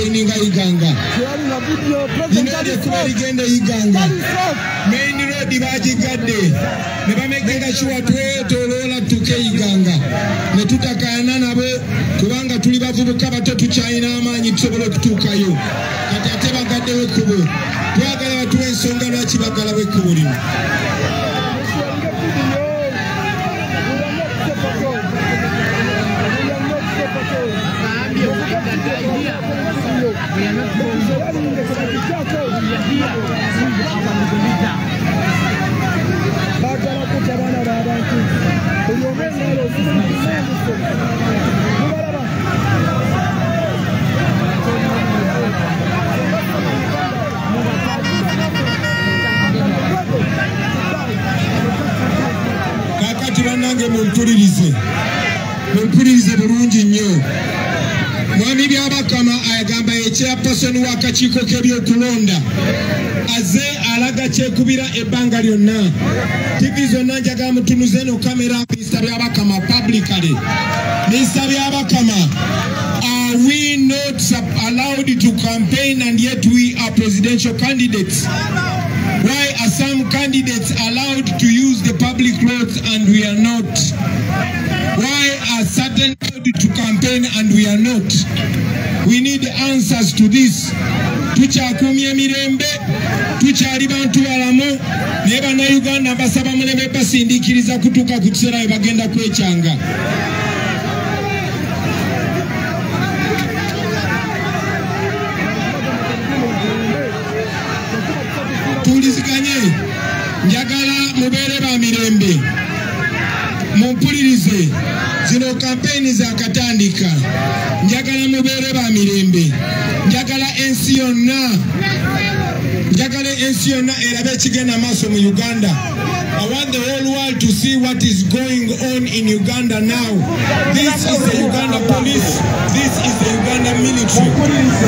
campaigning iganga. Dinode kubaligende iganga. Main road bajigade. Neba making sure tolola tuke iganga. Ne tutakayana nabo kubanga tuli bavubuka batatu China amanyi tusobola okutuukayo. Kati ate bagadde wekkubo. Twagala batuwe ensonga lwaki bagala wekkubo lino. Kakati banange mumpulirize bulungi nnyo. Mwami byabakama ayagamba chairperson w'akakiiko k'ebyokulonda aze alaga kyekubira ebbanga lyonna. TV zonna njagala mutunuze no kamera Mr. Byabakama publicly. Mr. Byabakama, are we not allowed to campaign and yet we are presidential candidates? Why are some candidates allowed to use the public roads and we are not? Why are certain allowed to campaign and we are not? We need answers to this. Tuchakumye mirembe, tuchali bantu balamu, neba na Uganda basaba muleme basindikiriza kutuka kutsera bagenda kwechanga. Tuliziganye, njagala mubere ba mirembe. Mumpulirize, zino kampeni za katandika. Njagala mubere ba mirembe. Njagala ensi yonna erabe kigenda maaso mu Uganda. I want the whole world to see what is going on in Uganda now. This is the Uganda police. This is the Uganda military.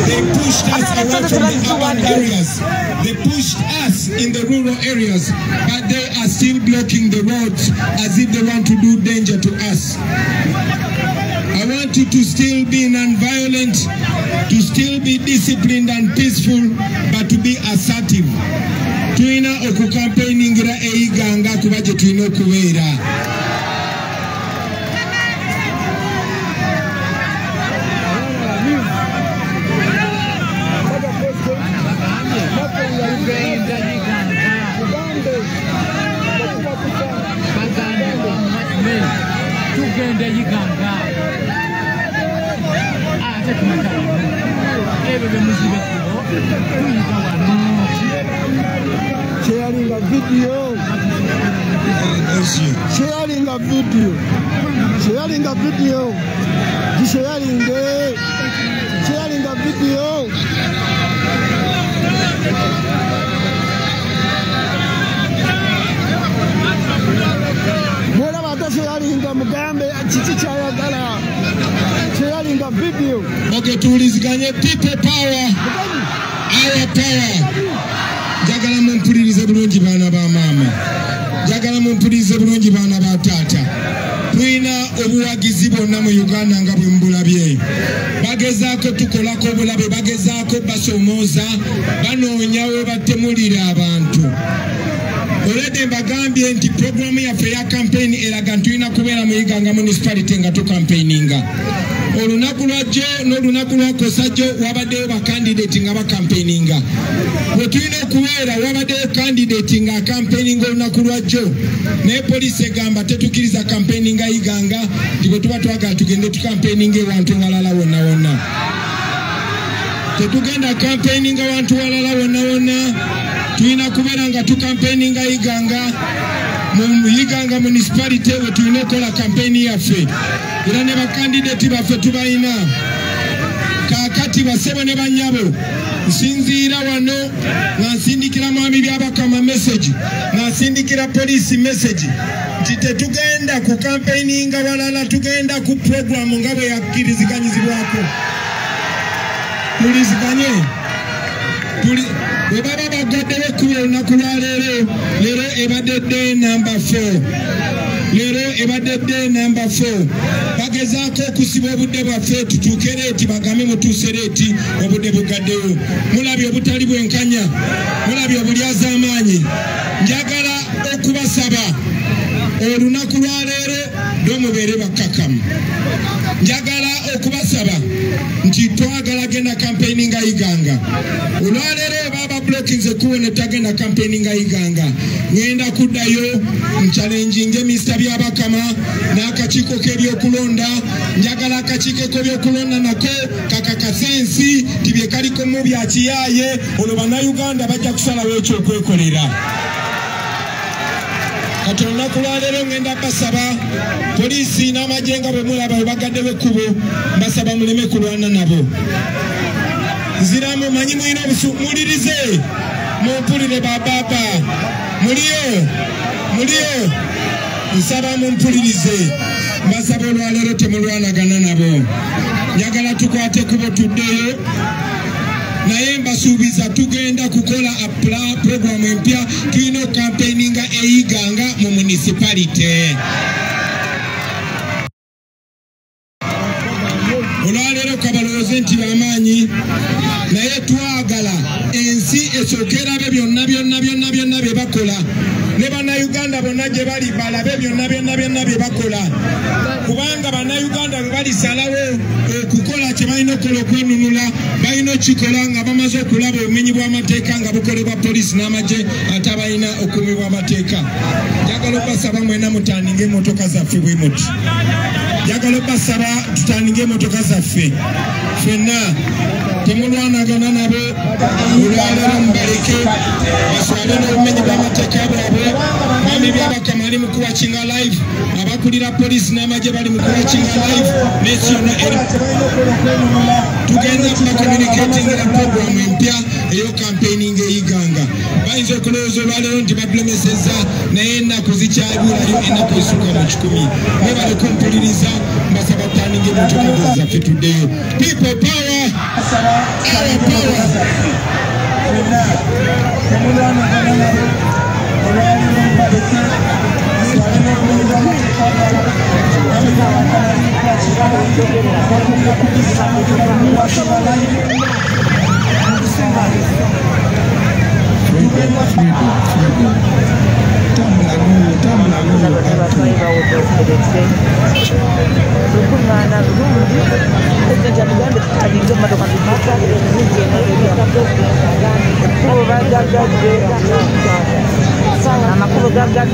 They pushed us away from the urban areas. They pushed us in the rural areas, but they are still blocking the roads as if they want to do danger to us. I want you to still be non-violent, to still be disciplined and peaceful, but to be assertive. Tuina okucampaigningira eiganga kubaje tuina okubeera. Sharing a video. Sharing a video. Sharing a video. Sharing a video. What about sharing a Mugambe and Chichichaya Gala? Sharing a video. Okay, tuliziganye people power. Our power. Jagala mumpulirize bulungi baana ba mama. Jagala mumpulirize bulungi baana ba tata. Tuina obuwagizi bonna mu Uganda nga bwe mbulabye. Bagezaako tukolako obulabe, bagezaako basomooza, banoonya we batemulira abantu. Olede mbagambye nti programu yaffe ya campaign eraga tulina kubeera mu Iganga municipality nga tucampaigninga. Olunaku lwajjo n'olunaku lwakosajjo wabaddeyo bakandidate nga bakampaininga. Bwe tulina okubeera wabaddeyo candidate nga campaigninga olunaku lwajjo naye poliisi egamba tetukkiriza campaigninga Iganga nti bwe tuba twagala tugende tucampaigninga ewantu walala wonna wonna. Tetugenda campaigninga wantu walala wonna wonna. Tulina kubeera nga tucampaigninga Iganga mu Iganga municipality we tulina okukola campaign yaffe. Era ne bakandidate baffe tubayina. Kaakati basebo ne banyabo nsinziira wano nga nsindikira mwami Byabakama message, nga nsindikira police message nti tetugenda ku campaigninga walala, tugenda ku program nga bwe yakkiriziganyizibwako. Muliziganye bwe baba bagaddewo ekkubo olunaku lwa leero ebadde day number 4. Leero ebadde day number 4. Bagezaako okusiba obudde bwaffe tutuuke leeti bagambe mutuuse leeti obudde bugaddewo. Mulabye obutali bwenkanya, mulabye obulyaz'amaanyi. Njagala okubasaba olunaku lwa leero mubeere bakkakkamu. Njagala okubasaba nti twagala genda campaigning nga Iganga. Olwaleero baba blockinze kubona tagenda campaigning nga Iganga. Ngenda kuddayo nchalenginge Mr. Byabakama n'akakiiko k'ebyokulonda. Njagala akakiiko k'ebyokulonda nako kakakasensi tibye kaliko mu bya kiyaaye olwo bannayuganda bajja kusalawo ekyokwekolera. Kati olunaku lwa leero ngenda basaba poliisi n'amagye nga bwe mulaba bwe bagaddewo ekkubo mbasaba muleme kulwana nabo. Nziramu manyi mulina mulirize mumpulire bababa. Muliyo nsaba mumpulirize. Mbasaba olwaleero temulwanagana nabo. Njagala tukwate ekkubo tuddeyo. Naye mbasuubiza tugenda kukola program empya. Tulina campaigninga Iganga mu municipality. Olwaleero kabalowooze nti bamaanyi naye twagala ensi esookera be byonna bye bakola. Ne bannayuganda bonna gye bali balabe byonna bye bakola. Kubanga bannayuganda bwe balisalawo okukola kye balina okukola okwenunula balina okikola nga bamaze okulaba obumenyi bw'amateeka nga bukolebwa poliisi n'amagye ate abalina okuumibwa amateeka. Njagala okubasaba mwena mutandinge emmotoka zaffe bwe muti. Njagala okubasaba tutandinge emmotoka zaffe ffenna temulwanagana nabo. Olwaleero mubaleke baswale n'obumenyi bw'amateeka bwabwe. Mwami Byabakama ali mu kuwakinga live, abakulira poliisi n'amagye bali mu kuwakinga live. Messi yonna tugenda kubakomunikatingira programu empya eyo campaigning Iganga. Bayinza okulowooza olwaleero nti babulemesezza naye ennaku zikyabulayo ennaku esukka mu 10. Mwebale kumpuliriza mbasaba tutandinge emmotoka zaffe tuddeyo. People power, our power. Amakuru gagadde